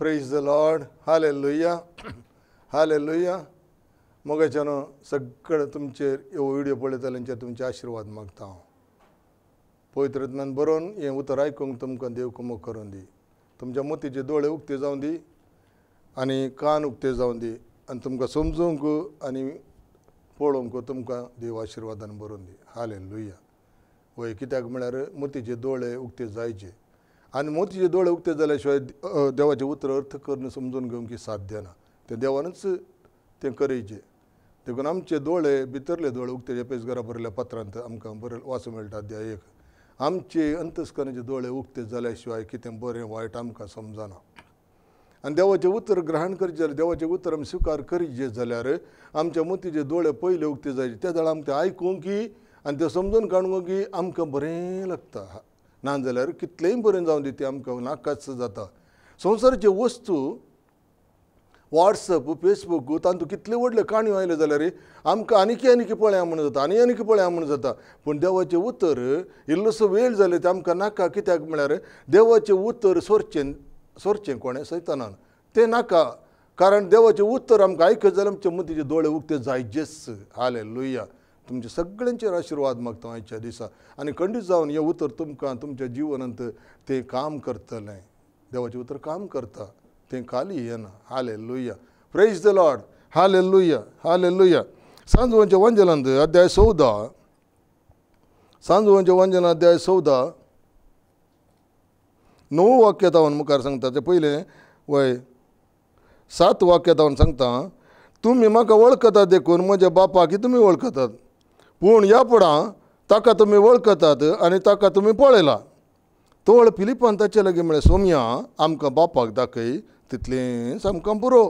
Praise the Lord. Hallelujah hallelujah. मोगाच्यानं सगळं तुमचे व्हिडिओ पळयताल्यांचेर तुमचे आशीर्वाद मागता हांव. पवित्रत्म्यान बरोवन हें उतर आयकूंक तुमकां देव कुमो करून दी. तुमच्या मोतीचे दोळे उक्ते जावं दी आनी कान उक्ते जावं दी आनी तुमकां समजूंक आनी पळोवंक तुमकां देव आशिर्वादान बरोवन दी. हालेलुया. वय कित्याक म्हळ्यार मोतीचे दोळे उक्ते जायचे आनी मोतीचे दोळे उक्ते जाल्या शिवाय देवाचे उतर अर्थ करून समजून घेवंक साध्य ना. ते देवानच तें करयचें. देखून आमचे दोळे भितरले दोळे उक्ते एपेसकारा बरयल्या पत्रांत आमकां बरें वाचूं मेळटा अध्याय 1. आमचे अंतस्करणाचे दोळे उक्ते जाल्या शिवाय कितें बरें वायट आमकां समजना. आनी देवाचें उतर ग्रहण करचें जाल्यार देवाचें उतर आमी स्विकार करीत जाल्यार आमच्या मोतीचे दोळे पयले उक्ते जायचे. त्या जाल्यार आमकां तें आयकूंक की आनी तें समजून काडूंक की आमकां बरें लागता. ना जाल्यार कितलेंय बरें जावं दी तें आमकां नाकाच जाता. संवसाराच्यो वस्तू वॉट्सअप फेसबूक तातूंत कितले व्हडले काणयो आयले जाल्यार आमकां आनीक पळया म्हणून जाता आनीक पळया म्हणून जाता. पूण देवाचें उतर इल्लोसो वेळ जाले तें आमकां नाका. कित्याक म्हळ्यार देवाचें उतर सोरचें कोणें सैतानान तें नाका. कारण देवाचें उतर आमकां आयकत जाल्यार आमचे मोतीचे दोळे उक्ते जायचेच. हालेलुया. तुमचे सगळ्यांचेर आशिर्वाद मागता आयच्या दिसा आनी खंडीत जावन हें उतर तुमकां तुमच्या जिवनांत तें काम करतलें. देवाचें उतर काम करता तें खाली येना. Hallelujah. Praise the Lord. Hallelujah hallelujah. सांजवांच्या वंजनांत अध्याय 14. सांजवांच्या वंजना अध्याय 14 9 वाक्यात हांव मुखार सांगता. तें पयलें वय 7 वाक्यात हांव सांगता. तुमी म्हाका वळखतात देखून म्हज्या बापाकी तुमी वळखतात. पूण ह्या फुडां ताका तुमी वळखतात आनी ताका तुमी पळयला. तोळ फिलिपान ताचे लागीं म्हळें सोम्या आमकां बापाक दाखय तितलेंच आमकां पुरो.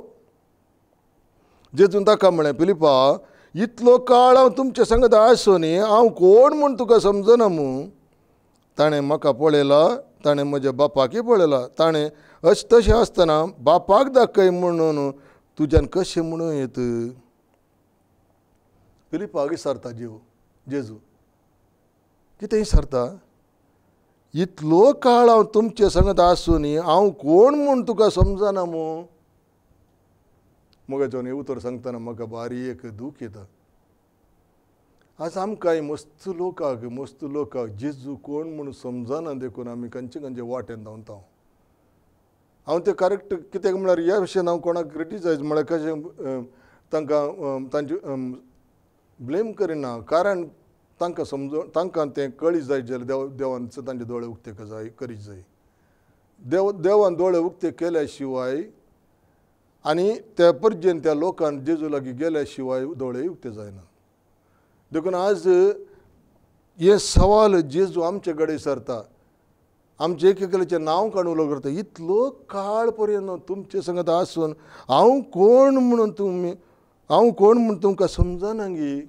जेजून ताका म्हळें फिलिपा इतलो काळ हांव तुमचे सांगत आसून हांव कोण म्हूण तुका समजना मूं. ताणें म्हाका पळयला ताणें म्हज्या बापाकय पळयला. ताणें तशें आसतना बापाक दाखय म्हणून तुज्यान कशें म्हणूं येत. फिलिपाक विचारता जेजू कितें विचारता. इतलो काळ हांव तुमचे सांगत आसून हांव कोण म्हूण तुका समजना मूं. मोगाचें उतर सांगतना म्हाका बारीक दूख येता. आज आमकांय मस्त लोकांक जेजू कोण म्हूण समजना देखून आमी खंयचे वाटेन धांवता. हांव तें करेक्ट कित्याक म्हळ्यार ह्या विशयान हांव कोणाक क्रिटिसायज म्हळ्यार कशें तांचे ब्लेम करिना. कारण तांकां समजून तांकां तें कळीत जाय जाल्यार देवान तांचे दोळे उक्ते करीत जाय. देवान दोळे उक्ते केल्या शिवाय आनी त्या पर्यंत त्या लोकांक जेजू लागीं गेल्या शिवाय दोळे उक्ते जायना. देखून आज हे सवाल जेजू आमचे कडेन सरता. आमचे एकेकल्याचें नांव काडून उलो करता. इतलो काळ पर्यंत तुमचे सांगत आसून हांव कोण म्हणून तुमकां समजना गी.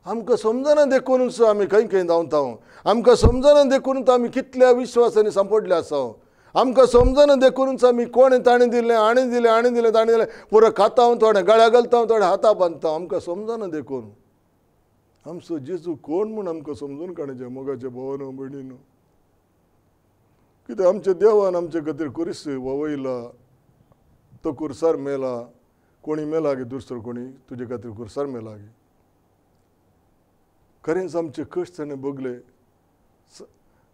आमकां समजना देखूनच आमी खंय धांवता. आमकां समजना देखूनच आमी कितल्या विश्वासांनी सांपडले आसा. आमकां समजना देखूनच आमी कोणें ताणें दिलें ताणें दिलें पुरो खाता थोडें गळ्या घालता थोडें हाता बांदता. आमकां समजना देखून आमचो जेजू कोण म्हूण आमकां समजून काडचें. मोगाचे भावानो भयणीनो. कित्याक आमच्या देवान आमचे खातीर कुरीस ववयला. तो कुर्सार मेला. कोणी मेला गे दुसरो कोणी तुजे खातीर कुर्सार मेला गे. खरेंच आमचे कश्ट ताणें भोगले.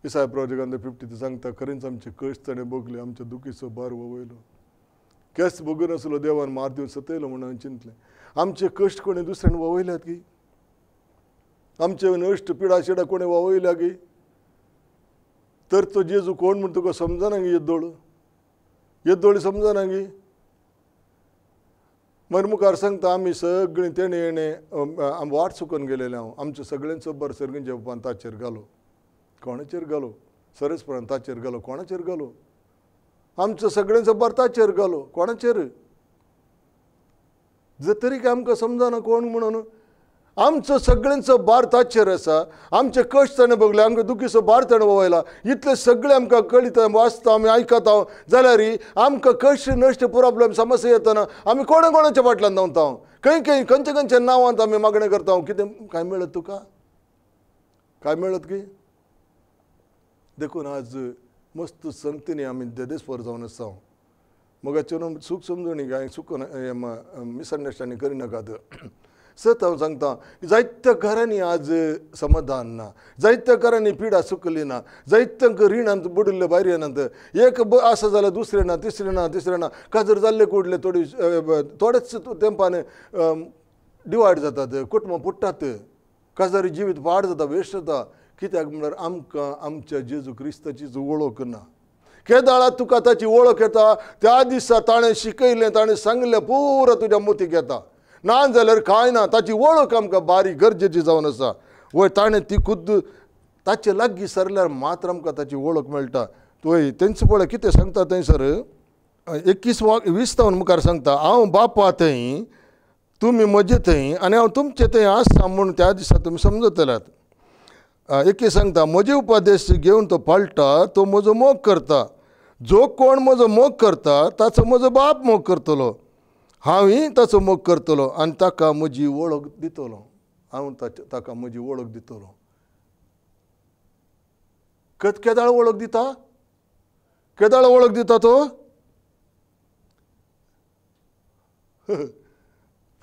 इसाया प्रवचकान 50 सांगता खरेंच आमचे कश्ट ताणें भोगले. आमच्या दुखीचो भार ववयलो. केस भोगून आसलो देवान मार दिवन सतयलो म्हणून हांवें चिंतलें. आमचे कश्ट कोणी दुसऱ्यान ववयल्यात की. आमचे नश्ट पिडा शिडा कोणें ववयल्या की. तर तो जेजू कोण म्हूण तुका समजना गी. येद्दोळी समजना गी. मागीर मुखार सांगता आमी सगळीं तेणे वाट चुकोवन गेलेले हांव. आमचे सगळ्यांचो भर सर्गींच्या बापान ताचेर घालो. कोणाचेर घालो. सरसपणान ताचेर घालो. कोणाचेर घालो. आमचो सगळ्यांचो भर ताचेर घालो. कोणाचेर. तरी काय आमकां समजना कोण म्हणून. आमचो सगळ्यांचो भार ताचेर आसा. आमचे कश्ट ताणें भोगले. आमकां दुखीचो भार ताणें ववयला. इतले सगळे आमकां कळीत वाचता आमी आयकता जाल्यार आमकां कश्ट नश्ट प्रॉब्लेम समस्या येतना आमी कोणाच्या फाटल्यान धांवता. खंयच्या नांवांत आमी मागणें करता. कितें काय मेळत तुका. काय मेळत की. देखून आज मस्त सांगते आम्ही देदेस्वर जावन आसा मग चूक समजून काय चुक मिसअंडरस्टँडिंग करिनाकात सत हांव सांगता जायत्या घरांनी आज समाधान ना जायत्या घरांनी पिडा सुकली ना जायत्यांक रिणांत बुडिल्ले भायर येनात एक आसा जाल्यार दुसरें ना तिसरें ना काजर जाल्ले कुडले थोडेच तेंपान डिवायड जातात कुटुंबां पुट्टात काजारी जिवीत पाड जाता वेस्ट जाता कित्याक म्हळ्यार आमकां आमच्या जेजू क्रिस्ताची वळख ना केदाळा तुका ताची वळख येता त्या दिसा ताणें शिकयलें ताणें सांगलें पुरो तुज्या मोतीक येता ना जाल्यार कांय ना ताची वळख आमकां बारीक गरजेची जावन आसा वय ताणें ती खुद्द ताचे लागीं सरल्यार मात्र आमकां ताची वळख मेळटा वय तेंच पळय कितें सांगता थंयसर 21-20 मुखार सांगता हांव बापा थंय तुमी म्हजे थंय आनी हांव तुमचे थंय आसा म्हूण त्या दिसा तुमी समजतल्यात 21 सांगता म्हजे उपदेश घेवन तो पाळटा तो म्हजो मोग करता जो कोण म्हजो मोग करता ताचो म्हजो बाप मोग करतलो हांवूय ताचो मोग करतलो आनी ताका म्हजी वळख दितलो हांव ताका म्हजी वळख दितलो केदाळ वळख दिता केदाळ वळख दिता तो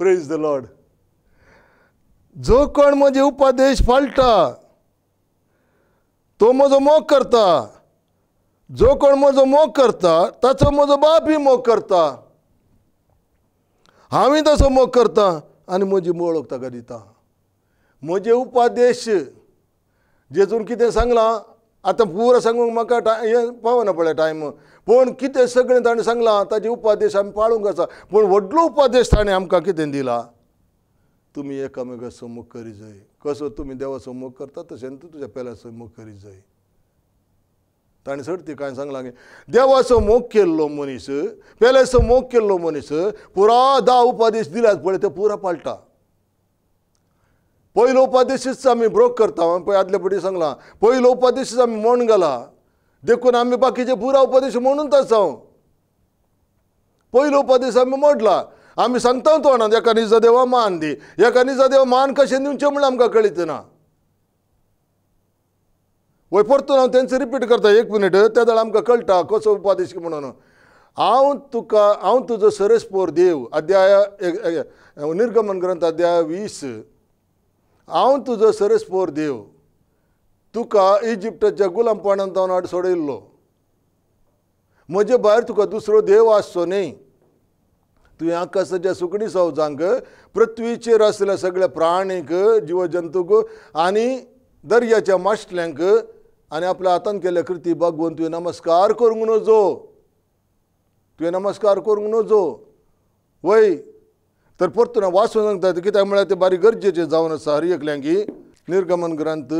प्रेज द लॉर्ड जो कोण म्हजे उपदेश पाळटा तो म्हजो मोग करता जो कोण म्हजो मोग करता ताचो म्हजो बापूय मोग करता हांवूय तसो मोग करता आनी म्हजी वळख ताका दिता म्हजे उपदेश जेजून कितें सांगलां आतां पुरो सांगूंक म्हाका हें पावना पळय टायम पूण कितें सगळें ताणें सांगलां ताजे उपदेश आमी पाळूंक आसा पूण व्हडलो उपदेश ताणें आमकां कितें दिला तुमी एकामेकाचो मोग करी जाय कसो तुमी देवाचो मोग करता तशें तूं तुज्या पेल्याचो मोग करी जाय ताणें सर्ती कांय सांगलां की देवाचो मोग केल्लो मनीस पेल्याचो मोग केल्लो मनीस पुरा 10 उपदेश दिल्यात पळय ते पुरा पाळटा पयलो उपदेशच आमी ब्रोक करता पळय आदले फावटी सांगलां पयलो उपदेशच आमी मोडून गेला देखून आमी बाकीचे पुरा उपदेश म्हणून आसा पयलो उपदेश आमी मोडला आमी सांगता तोंडांत एका निजा देवा मान दी एका निजा देवा मान कशें दिवचें म्हण आमकां कळीत ना वय परतून हांव तेंचें रिपीट करता 1 मिनीट त्या दाळ आमकां कळटा कसो उपदेश म्हणून हांव तुजो सरस्पोर देव अध्याय निर्गमन ग्रंथ अध्याय 20 हांव तुजो सरस्पोर देव तुका इजिप्टाच्या गुलामपणांत हांव सोडयल्लो म्हजे भायर तुका दुसरो देव आसचो न्ही तुवें आकाशाच्या सुकणी सावजांक पृथ्वीचेर आसलेल्या सगळ्या प्राणीक जीवजंतूक आनी दर्याच्या माश्टल्यांक आनी आपल्या हातान केल्ल्या कृती बागोवन तुवें नमस्कार करूंक नजो नमस्कार करूंक नजो वय तर परतून वाचून सांगता कित्याक म्हळ्यार तें बारीक गरजेचें जावन आसा हर एकल्यांकी निर्गमन ग्रंथ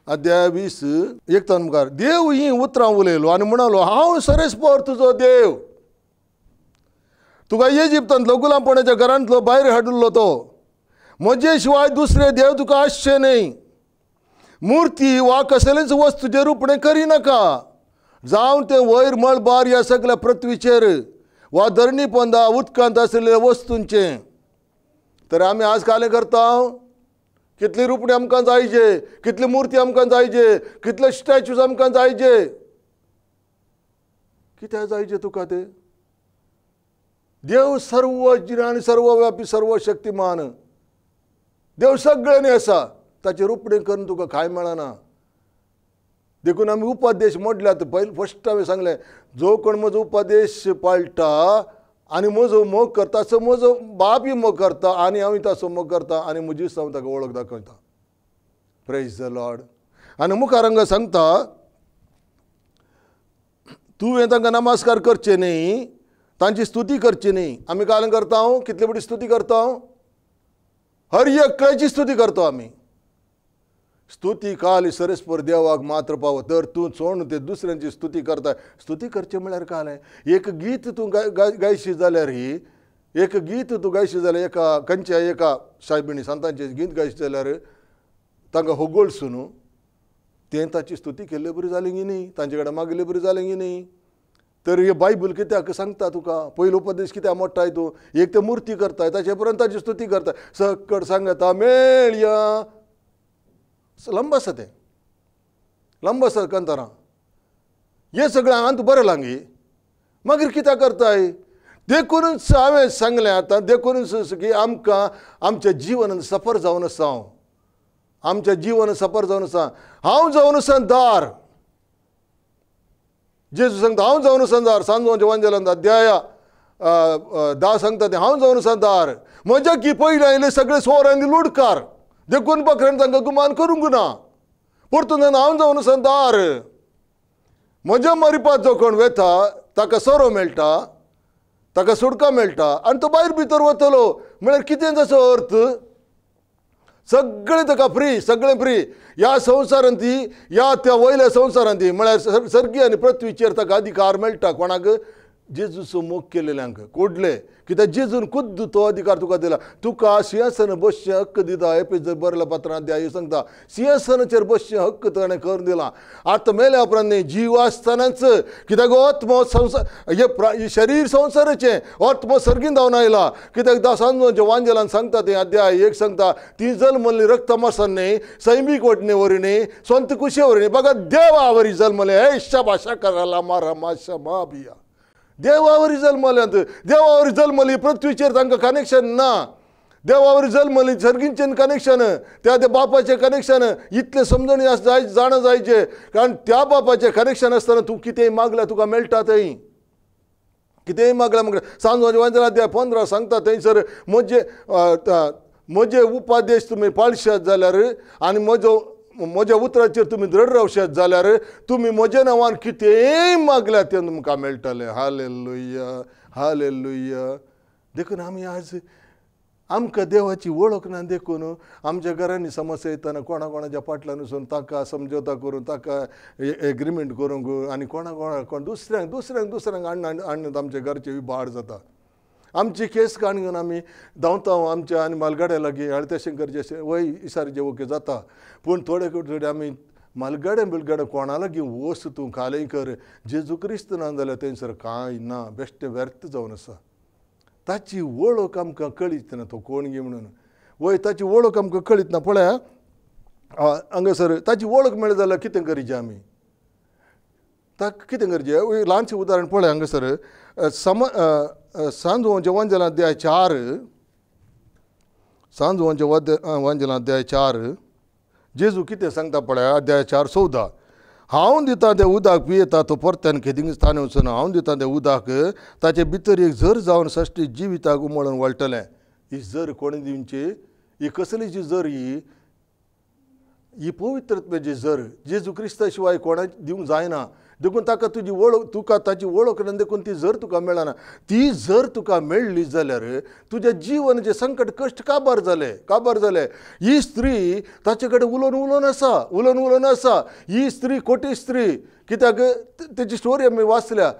अध्याय 20 मुखार देव ही उतरां उलयलो आनी म्हणालो हांव सरस्पोर तुजो देव तुका इजिप्तांतलो गुलामपणाच्या घरांतलो भायर हाडिल्लो तो म्हजे शिवाय दुसरे देव तुका आसचे न्ही मुर्ती वा कसलेच वस्तूचेर रुपणें करिनाका जावं तें वयर मळबार ह्या सगळ्या पृथ्वीचेर वा धरणी पंदा उदकांत आसलेल्या वस्तूंचें तर आमी आज कालें करता कितली रुपणी आमकां जायचे कितली मुर्ती आमकां जायचे कितले स्टॅच्यूज आमकां जायचे कित्याक जायचे तुका ते देव सर्व जिणांनी सर्वव्यापी सर्व शक्तिमान देव सगळ्यांनी आसा ताचे रुपणें करून तुका कांय मेळना देखून आमी उपदेश मोडल्यात पयलीं फस्ट हांवें सांगलें जो कोण म्हजो उपदेश पाळटा आनी म्हजो मोग करता तसो म्हजो बापूय मोग करता आनी हांवूय ताचो मोग करता आनी म्हजी हांव ताका वळख दाखयता प्रेज द लॉर्ड आनी मुखार हांगा सांगता तुवें तांकां नमस्कार करचें न्ही तांची स्तुती करची न्ही आमी काल करता कितले बडी स्तुती करता हर एकल्याची स्तुती करता आमी स्तुती काल सरस्पर देवाक मात्र पाव तर तूं चोण ते दुसऱ्यांची स्तुती करता स्तुती करचें म्हळ्यार कालें एक गीत तूं गायशी जाल्यार ही एक गीत तूं गायशी जाल्यार एका खंयच्या एका सायबिणी संतांचें गीत गायशी जाल्यार तांकां होगोळसून तें ताची स्तुती केल्ली बरी जाली की न्ही तांचे कडेन मागली बरी जाली की न्ही तर हे बायबल कित्याक सांगता तुका पयलो उपदेश कित्याक मोडटाय तूं एक ते मुर्ती करताय ताचे पर्यंत ताची स्तुती करताय सकट सांगता मेळया लंब आसा तें लंब आसा कंतारां हे सगळं अंत बरं लागी मागीर कित्याक करताय देखूनच हांवें सांगलें आतां देखूनच की आमकां आमच्या जिवनान सफर जावन आसा आमच्या जिवन सफर जावन आसा हांव जावन आसा दार जेजू सांगता हांव जावन आसा दार सांजोच्या वांजेलांत अध्याय 10 सांगता ते हांव जावन आसा दार म्हज्या की पयलीं आयले सगळे सोरांनी लुडकार देखून बकऱ्यान तांकां गुमान करूंक ना परतून हांव जावन आसा दार म्हज्या मरिपात जो कोण वेता ताका सोरो मेळटा ताका सुटका मेळटा आनी तो भायर भितर वतलो म्हळ्यार कितें ताचो अर्थ सगळें ताका फ्री सगळें फ्री ह्या संवसारांत ह्या त्या वयल्या संवसारांत म्हळ्यार सर्गी आनी पृथ्वीचेर ताका अधिकार मेळटा कोणाक जेजूचो मोग केलेल्यांक कोडले कित्याक जेजून खुद्द तो अधिकार तुका दिला तुका सिंहासन बसचे हक्क दिता एफेसर बरयल्या पत्रांत अध्याय सांगता सिंहासनाचेर बसचे हक्क ताणें करून दिला आतां मेल्या उपरांत न्ही जीव आसतनाच कित्याक आत्मो संवसार हे शरीर संवसाराचें आत्मो सर्गीन जावन आयला कित्याक सांजोच्या वांजेलान सांगता तें अध्याय 1 सांगता ती जल्मली रक्त मांसान न्ही सैमीक वटणे वरी न्ही स्वंत कुशे वरी न्ही बघा देवावरी जल्मले हे शाबाशा कराला मारा माशा मा बिया देवावरी जल्मल्यांत देवावरी जल्मली पृथ्वीचेर तांकां कनेक्शन ना देवावरी जल्मली सर्गींचें कनेक्शन त्या बापाचें कनेक्शन इतलें समजून जाणं जायचें कारण त्या बापाचें कनेक्शन आसतना तूं कितेंय मागल्यार तुका मेळटा थंय कितेंय मागल्यार म्हाका सांजोच्या वांजेलांत अध्याय 15 सांगता थंयसर म्हजे उपादेश तुमी पाळशात जाल्यार आनी म्हज्या उतराचेर तुमी दृढ रावशात जाल्यार तुमी म्हज्या नांवान कितेंय मागल्यार तें तुमकां मेळटलें हालेलुया हालेलुया देखून आमी आज आमकां देवाची वळख ना देखून आमच्या घरांनी समस्या येताना कोणाच्या फाटल्यान वचून ताका समजोता करून ताका एग्रीमेंट करूंक आनी कोण दुसऱ्यांक हाडून आमचे घरचे इबाड जाता आमची केस काणून आमी धांवता आमच्या आनी मालगाड्या लागीं हळतेशंकरचे वय इसारीचे ओके जाता पूण थोडे आमी मालगाड्या बिलगाड्या कोणा लागीं वस्त तूं खालें कर जेजू क्रिस्त ना जाल्यार थंयसर कांय ना बेश्टें व्यर्थ जावन आसा ताची वळख आमकां कळीत ना तो कोण गे म्हणून वय ताची वळख आमकां कळीत ना पळया हांगासर ताची वळख मेळ्ळी जाल्यार कितें करीचें आमी ताका कितें करचें ल्हानशें उदाहरण पळय हांगासर सांजोच्या वांजेलांत अध्याय 4 सांजोच्या वांजेलांत अध्याय 4 जेजू कितें सांगता पळय अध्याय 4:14 हांव दिता तें उदक पियेता तो परत्यान खेदींग स्थाना वचून हांव दिता तें उदक ताचे भितर एक झर जावन सश्टी जिविताक उमळून वळटलें ही झर कोणी दिवची ही कसलीची झर ही पवित्रत्वाची झर जेजू क्रिस्ता शिवाय कोणा दिवंक जायना देखून ताका तुजी वळख तुका ताची वळख ना देखून ती झर तुका मेळना ती झर तुका मेळ्ळी जाल्यार तुज्या जिवनाचे संकट कश्ट काबार जाले ही स्त्री ताचे कडेन उलोवन आसा ही स्त्री खोटी स्त्री कित्याक तेची स्टोरी आमी वाचल्या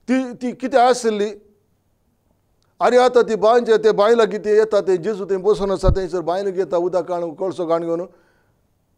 ती कितें आसली आरे आतां ती बांयचे ते बांय लागीं ते येता ते जेजू थंय बसून आसा थंयसर बांय लागीं येता उदक काण कळसो काण घेवन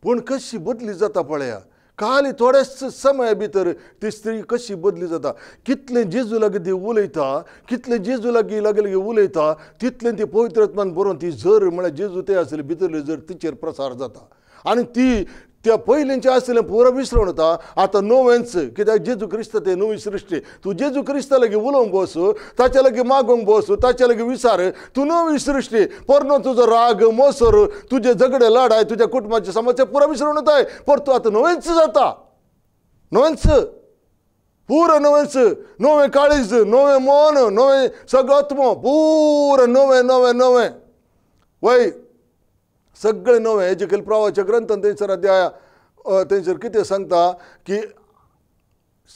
पूण कशी बदली जाता पळया खाली थोड्याच समय भितर ती स्त्री कशी बदली जाता कितलें जेजू लागीं ती उलयता कितलें जेजू लागीं लागीं उलयता तितलें ती पवित्रत्वान बरोवन ती झर म्हळ्यार जेजू ते आसली भितरली झर तिचेर प्रसार जाता आनी ती त्या पयलींचें आसलें पुरो विसरून वता आतां नवेंच कित्याक जेजू क्रिस्त ते नवी सृश्टी तूं जेजू क्रिस्ता लागीं उलोवंक बस ताचे लागीं मागोवंक बस ताचे लागीं विचार तूं नवी सृश्टी परनो तुजो राग मोसर तुजे झगडे लढाय तुज्या कुटुंबाची समस्या पुरो विसरून वताय पर तूं आतां नवेंच जाता नवेंच पुरो नवेंच नवें काळीज नवें मन नवें सगळो आत्मो पुरो नवें वय सगळें नवें हेजेकल प्रवाच्या ग्रंथान थंयसर अध्याय थंयसर कितें सांगता की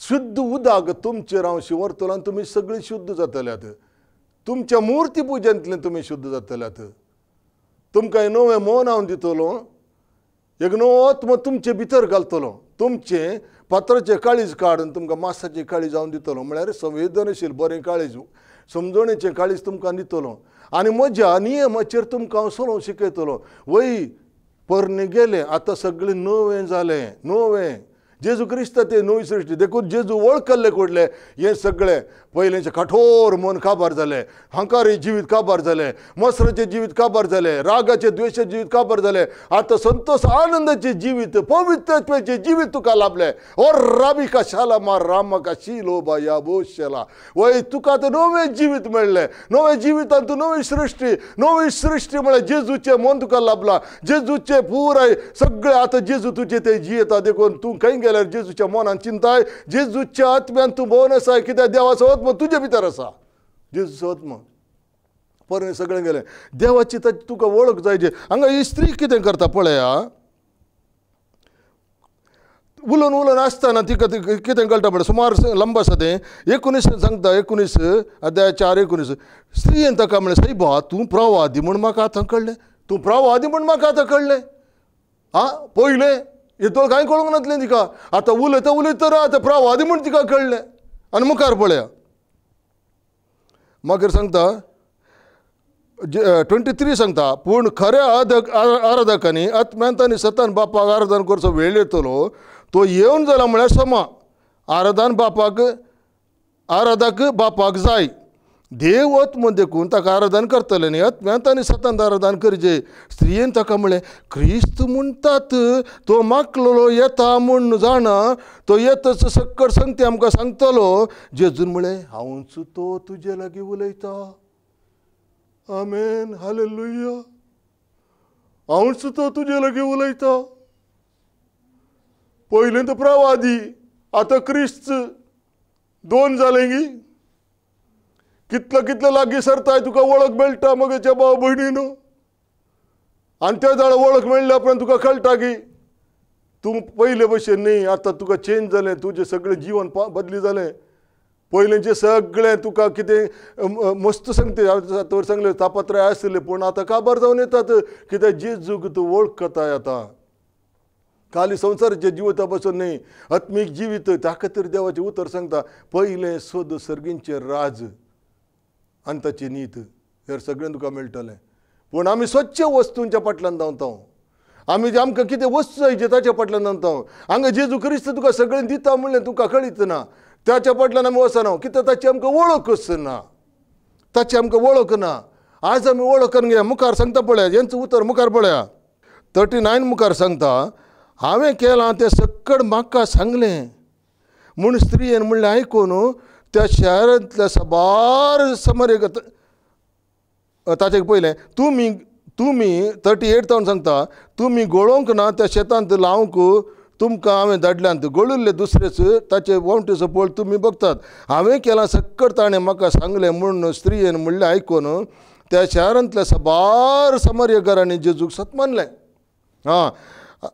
शुद्ध उदक तुमचेर हांव शिंवरतलो आनी तुमी सगळीं शुद्ध जातल्यात तुमच्या मुर्ती पुजनांतल्यान तुमी शुद्ध जातल्यात तुमकां नवें मन हांव दितलो एक नवो आत्मो तुमचे भितर घालतलो तुमचें पात्राचें काळीज काडून तुमकां मांसाचें काळीज हांव दितलो म्हळ्यार संवेदनशील बरें काळीज समजणेचें काळीज तुमकां दितलो आनी म्हज्या नियमाचेर तुमकां हांव चलोवंक शिकयतलो वय परने गेले आतां सगळें नवें जालें नवें जेजू क्रिस्त ते नवी सृष्टी देखून जेजू वळखल्ले कोडले हे सगळे पयलेंचे कठोर मन काबार जाले, हंकारी जिवीत काबार जाले, मसराचे जिवीत काबार जाले, रागाचे द्वेषाचे जिवीत काबार जाले, आता संतोष आनंदाचे जिवीत पवित्रत्वाचे जिवीत तुका लाभले. और राबी का शाला मार राम का शिलो बा या बोशला वय तुका तर नवे जिवीत मेळले. नवे जिवितांत तू नवी सृष्टी म्हळ्यार जेजूचे मन तुका लाभला. जेजूचे पुराय सगळे आता जेजू तुझे ते जियेता देखून तू खंय गेल्यार जेजूच्या मनान चिंताय, जेजूच्या आत्म्यान तू भोवन आसा, कित्याक देवाचो आत्मा तुजे भितर आसा. जेजूचो आत्मा परणे सगळें गेलें. देवाची तुका वळख जायचे. हांगा ही स्त्री कितें करता पळया, उलोवन आसतना तिका कितें कळटा पळय, सुमार लंबा आसा तें 19 सांगता, 19 अध्याय 4:19 स्त्रीयेन ताका म्हणलें, सायबा तूं प्रवादी म्हूण म्हाका आतां कळ्ळें. तूं प्रवादी म्हूण म्हाका आतां कळ्ळें. पयलें हेतून कांय कळूंक नासलें तिका. आतां उलयता आतां प्रवादी म्हूण तिका कळ्ळें. आनी मुखार पळया मागीर सांगता 23 सांगता, पूण खऱ्या आराधकांनी आत्म्यांत आनी सतान बापाक आराधन करचो वेळ येतलो, तो येवन जाला म्हळ्यार समा. आराधक बापाक जाय. देव आत्म देखून ताका आराधन करतले न्ही, आत्म्यांत आनी सतान आराधन करचे. स्त्रियेन ताका म्हळें, क्रिस्त म्हणटात तो मागलेलो येता म्हूण जाणा, तो येतच सक्कड सांगते आमकां सांगतलो. जेजून म्हळें, हांवूच तो तुजे लागीं उलयता. आमेन, हालेलुया. हांवूच तो तुजे लागीं उलयता. पयलें तो प्रवादी, आतां क्रिस्त, दोन जालें गी. कितलो लागीं सरताय तुका वळख मेळटा मगेच्या भाव भयणीनो. आनी त्या जाणा वळख मेळ्ळ्या उपरांत तुका कळटा की तूं पयले भशेन न्ही, आतां तुका चेंज जालें, तुजें सगळें जीवन बदली जालें. पयलेंचें सगळें तुका कितें मस्त सांगते तर सांगलें तापत्राय आसलें, पूण आतां काबार जावन येतात, कित्याक जेजूक तूं वळखताय. आतां खाली संवसाराचे जिविता बसून न्ही, आत्मीक जिवीत. ताका तर देवाचें उतर सांगता, पयलें सोद सर्गींचें राज आनी ताची नीत, हेर सगळें तुका मेळटलें. पूण आमी स्वच्छ वस्तूंच्या फाटल्यान धांवता. आमकां कितें वस्तू जायचे ताच्या फाटल्यान धांवता. हांगा जेजू क्रिस्त तुका सगळें दिता म्हणलें तुका कळीत ना, त्याच्या फाटल्यान आमी वचना, कित्याक ताची आमकां वळखच ना. ताची आमकां वळख ना. आज आमी वळख करून घेया. मुखार सांगता पळया, हेंचें उतर मुखार पळया. 39 मुखार सांगता, हांवें केलां तें सक्कड म्हाका सांगलें म्हूण स्त्रियेन म्हणलें आयकून त्या शहरांतल्या साबार समर्यक ताचे पयलें तुमी 38 जावन सांगता, तुमी गळोवंक ना त्या शेतांत लावंक तुमकां हांवें धाडल्यांत. गळुल्ले दुसरेच ताचे वणटीचो पळ तुमी बघतात. हांवें केलां सक्कड ताणें म्हाका सांगलें म्हणून स्त्रियेन म्हणलें आयकून त्या शहरांतल्या साबार समर्यकारांनी जेजूक सत मानलें.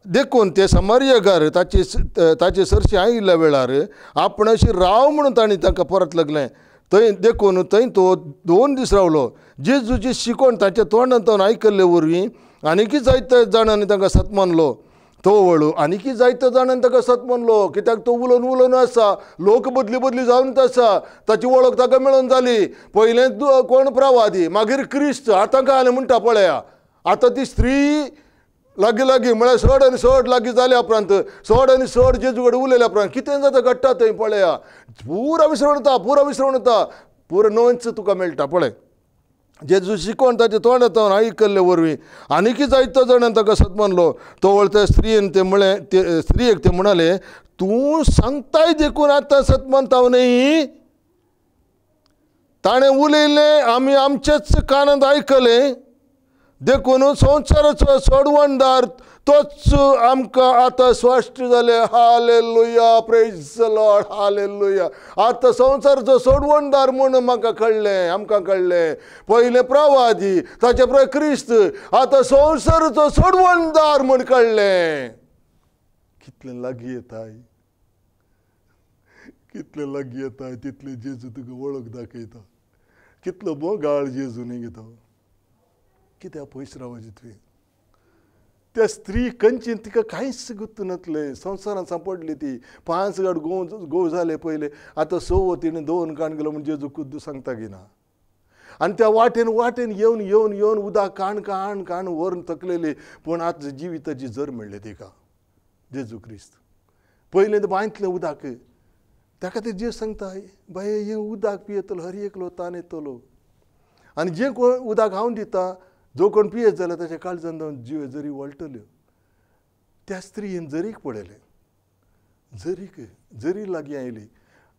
देखून ते समर्यकार ताचे सरशी आयिल्ल्या वेळार आपणाशी राव म्हणून तांणी तांकां परत लागलें. थंय देखून थंय तो 2 दीस रावलो. जेजूची शिकवण ताच्या तोंडांतल्यान आयकल्ले वरवीं आनीकय जायत्या जाणांनी तांकां सत मानलो. तो वळू आनीकय जायत्या जाणांनी ताका सत मानलो, कित्याक तो उलोवन आसा. लोक बदली जावन आसा. ताची वळख ताका मेळून जाली. पयलें कोण प्रवादी, मागीर क्रिस्त, आतां काय जालें म्हणटा पळया. आतां ती स्त्री लागीं म्हळ्यार 6 आनी 6 लागीं जाल्या उपरांत 6 आनी 6 जेजू कडेन उलयल्या उपरांत कितें जाता घडटा थंय पळया. पुरा विसरून येता. पुरो नोंच तुका मेळटा पळय. जेजू शिकवण ताचे तोंडांतल्यान आयकल्ले वरवीं आनीकय जायत्या जाणांनी ताका सत मानलो. तो वळते स्त्रियेन स्त्रियेक ते म्हणाले, तूं सांगताय देखून आतां सत मानता न्ही. ताणें उलयलें आमी आमचेच कानांत आयकलें. देखून संवसाराचो सोडवणदार तोच आमकां आतां स्पश्ट जालें. Hallelujah, praise the Lord, hallelujah. आतां संवसाराचो सोडवणदार म्हूण म्हाका कळ्ळें, आमकां कळ्ळें. पयलें प्रवादी, ताचे उपरांत क्रिस्त, आतां संवसाराचो सोडवणदार म्हूण कळ्ळें. कितलें लागीं येताय, कितलें लागीं येताय तितलें जेजू तुका वळख दाखयता. कितलो बोगाळ जेजू न्ही घेता. कित्याक पयस रावची तुवें. त्या स्त्री कंचीन तिका कांयच गुर्त नासलें. संवसारांत सांपडली ती. 5 गाड गोव जाले पयले. आतां 6 तिणें 2 काण गेलो म्हण जेजू खुद्द सांगता की ना. आनी त्या वाटेन येवन उदक काण व्हरून तकलेली. पूण आतां जिविताची जर मेळ्ळी तिका जेजू क्रिस्त. पयलें तें बांयतलें उदक ताका ते जे सांगता बाय हें उदक पियेतलो हर एकलो तान येतलो आनी जें कोण उदक हांव दिता जो कोण पियेत जाल्यार ताच्या काळजांत जीव जरी वळटल्यो. त्या स्त्रीयेन जरीक पळयलें जरी लागीं आयली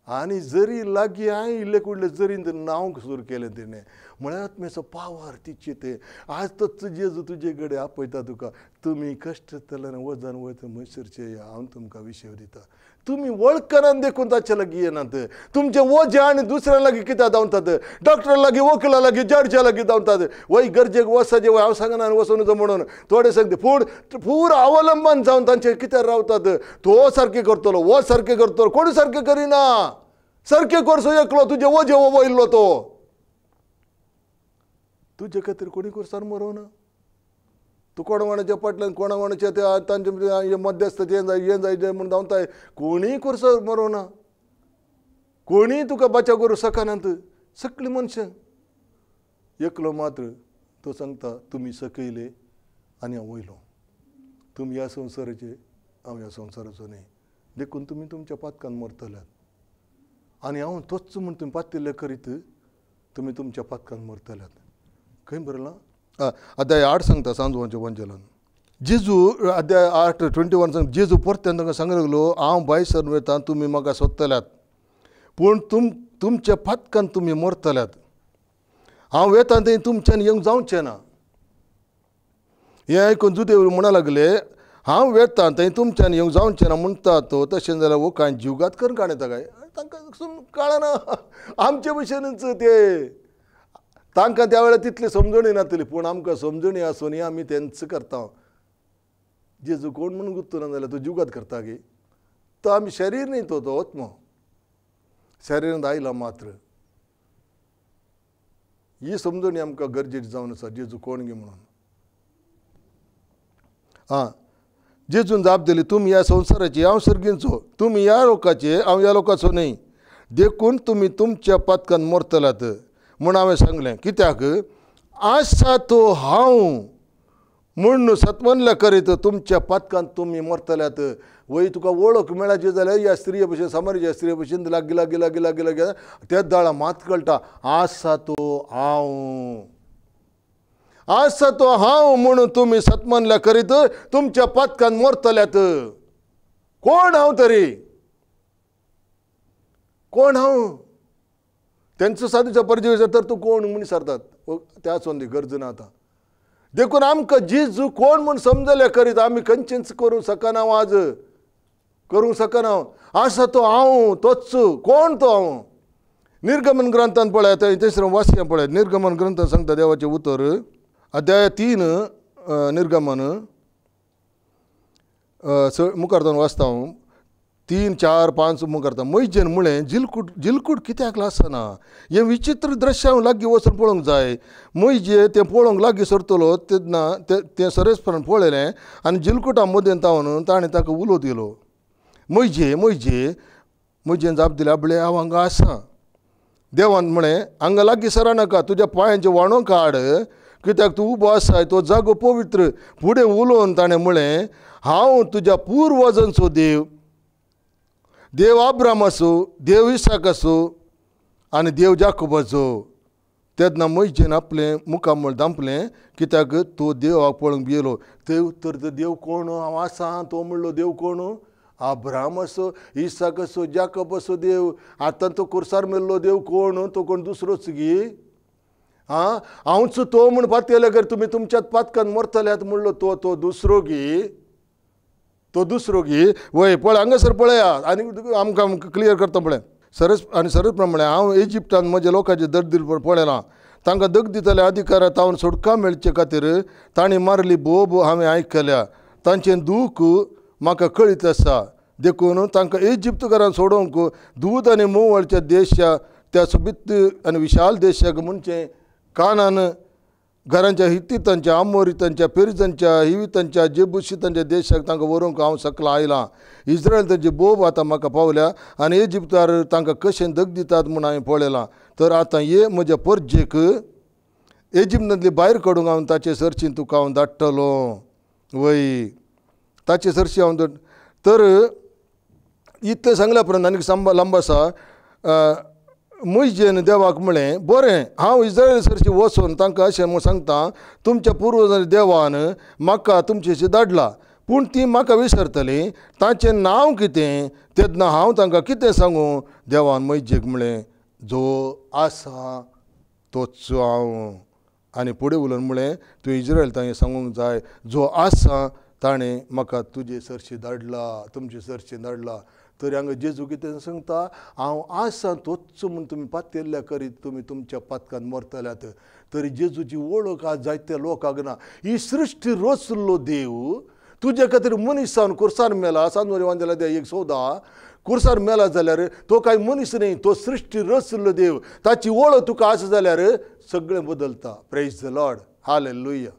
आनी जरी लागीं आयिल्ले कुडले जरीन तें नांव सुरू केलें तिणें म्हळ्यार आत्मेचो पावर तिचे ते आज तोच जेजू तुजे कडेन आपयता तुका. तुमी कश्ट जाल्यार वजन वयता म्हैसूरचे हांव तुमकां विशय दिता. तुमी वळखनान देखून ताचे लागीं येनात. तुमचे वजे आनी दुसऱ्या लागीं कित्याक धांवतात. डॉक्टरा लागीं वकिला लागीं जडच्या लागीं धांवतात. वय गरजेक वसाचे वय हांव सांगना वचून नजो म्हणून थोडे सांगता पूण पूर अवलंबन जावन तांचे कित्याक रावतात. तो सारकें करतलो वो सारकें करतलो कोणी सारकें करिना. सारकें करचो एकलो तुजे वजे वयल्लो तो तुजे खातीर कोणी करसान मरोना. तूं कोणा वाणाच्या फाटल्यान कोणा वाणाच्या त्या तांचे मध्यस्थ हें जाय म्हूण धांवताय कोणीय करसो मरोना. कोणीय तुका बचाव करूं शकनात. सगळीं मनशां एकलो मात्र तो सांगता तुमी सकयले आनी हांव वयलो. तुमी ह्या संवसाराचे हांव ह्या संवसाराचो न्ही. देखून तुमी तुमच्या पातकान मरतल्यात आनी हांव तोच म्हूण तुमी पातिल्ले करीत तुमी तुमच्या पातकान मरतल्यात. खंय बरयलां अध्याय 8 सांगता सांजवांच्या वंचलान जेजू अध्याय 8:21 सांगता जेजू परत्यान तांकां सांगूंक लागलो हांव भायर वयतां तुमी म्हाका सोदतल्यात पूण तुमच्या पातकान तुमी मरतल्यात. हांव वेतां थंय तुमच्यान येवंक जावचें ना. हें आयकून जुदे म्हणूंक लागले हांव वेतां थंय तुमच्यान येवंक जावचें ना म्हणटा तो तशें जाल्यार वो कांय जीवघात करून काडयता काय तांकां कळना. आमचे भशेनच ते तांकां त्या वेळार तितली समजणी नासली पूण आमकां समजणी आसून आमी तेंच करता. जेजू कोण म्हणून गुर्तुना जाल्यार तो जीवघात करता गे. तो आमी शरीर न्ही तो आत्मा शरिरांत आयला मात्र. ही समजणी आमकां गरजेची जावन आसा जेजू कोण गे म्हणून. जेजून जाप दिली तुमी ह्या संवसाराचे हांव सर्गींचो. तुमी ह्या लोकाचे हांव ह्या लोकाचो न्ही. देखून तुमी तुमच्या पातकान मरतल्यात म्हूण हांवें सांगलें. कित्याक आसा तो हांव म्हूण सत्वनल्या करीत तुमच्या पातकान तुमी मरतल्यात. वय तुका वळख मेळाची जाल्यार ह्या स्त्रिये भशेन सामारीच्या स्त्रिये भशेन लागीं लागीं लागीं लागीं लागीं तेच दाळा मात कळटा आसा तो हांव. आसा तो हांव म्हणून तुमी सत्मनल्या करीत तुमच्या पातकान मरतल्यात. कोण हांव तरी कोण हांव तेंचो सादीचो परिचय तर तूं कोण म्हूण विचारतात. त्या सोंदी गरज ना आतां. देखून आमकां जेजू कोण म्हूण समजले करीत आमी खंयचेंच करूंक शकना. आज करूंक शकना. आसा तो हांव तोच कोण तो हांव. निर्गमन ग्रंथान पळयात तेसर वाचया पळयात. निर्गमन ग्रंथान सांगता देवाचें उतर अध्याय 3 निर्गमन मुखारतान वाचता हांव 3, 4, 5 मुखारता. मैजेन म्हळें जिलकूट कित्याक आसना. हें विचित्र दृश्य हांव लागीं वचून पळोवंक जाय. मैजे तें पळोवंक लागीं सरतलो तेन्ना तें सरसपणान पळयलें आनी जिलकुटा मदें तावन ताणें ताका उलो दिलो. मैजेन जाप दिली आपले हांव हांगा आसा. देवान म्हळें हांगा लागीं सरा नाका तुज्या पांयांचे वाणो काड कित्याक तूं उबो आसाय तो जागो पवित्र. फुडें उलोवन ताणें म्हळें हांव तुज्या पुर्वजांचो देव अब्रामाचो देव इसाकाचो आनी देव जाकोबाचो. तेन्ना मैजेन आपलें मुखामळ दांपलें कित्याक तो देवाक पळोवंक भियेलो. थंय उत्तर देव कोण हांव आसा. तो म्हणलो देव कोण अब्रामाचो इसाकाचो जाकोबाचो देव. आतां तो कुर्सार मेल्लो देव कोण तो कोण दुसरोच गी. हांवच तो म्हूण पातयले कर तुमी तुमच्याच पातकान मरतल्यात म्हणलो तो दुसरो गी. तो दुसरो गी वय पळय हांगासर पळया आनी आमकां क्लियर करता पळय. सरस प्रमाणे हांव इजिप्टान म्हज्या लोकांचे दर्दीर पळयलां. तांकां दग दितले अधिकारा तावन सुटका मेळचे खातीर तांणी मारली बोब हांवें आयकल्या. तांचें दूख म्हाका कळीत आसा. देखून तांकां इजिप्तकारान सोडोवंक दूद आनी मोवळच्या देशा त्या सुबित आनी विशाल देशाक म्हणचे कानान घरांच्या हितीतांच्या आमोरितांच्या पेरिजांच्या हिवितांच्या जेबुशीतांच्या देशाक तांकां व्हरूंक हांव सकला आयलां. इस्रायल तांची बोब आतां म्हाका पावल्या आनी इजिप्तार तांकां कशें दग दितात म्हूण हांवें पळयलां. तर आतां ये म्हज्या परजेक इजिप्तांतली भायर काडूंक हांव ताचे सरशीन तुका हांव धाडटलो. वय ताचे सरशी हांव तर इतलें सांगल्या उपरांत आनीक लांब आसा मोइशेन देवाक म्हळें बरें हांव इस्रायल सरशी वचून तांकां अशें सांगता तुमच्या पुर्वजांच्या देवान म्हाका तुमचेशी धाडला पूण ती म्हाका विसरतली ताचें नांव कितें तेन्ना हांव तांकां कितें सांगूं देवान मोइशेक म्हळें जो आसा तोच हांव आनी फुडें उलोवन म्हळें तूं इस्रायल तांणी सांगूंक जाय जो आसा ताणें म्हाका तुजे सरशी धाडला तुमचे सरशी धाडला तरी हांगा जेजू कितें सांगता हांव आसा तोच म्हूण तुमी पातयल्ल्या करीत तुमी तुमच्या पातकान मरतल्यात तरी जेजूची वळख आज जायत्या लोकांक ना ही सृश्टी रचलो देव तुजे खातीर मनीस जावन कुर्सार मेला सांजवेरे वांजेला दे एक सौदा कुर्सार मेला जाल्यार तो कांय मनीस न्ही तो सृश्टी रचलो देव ताची वळख तुका आसा जाल्यार सगळें बदलता प्रेज द लॉर्ड हालेलुया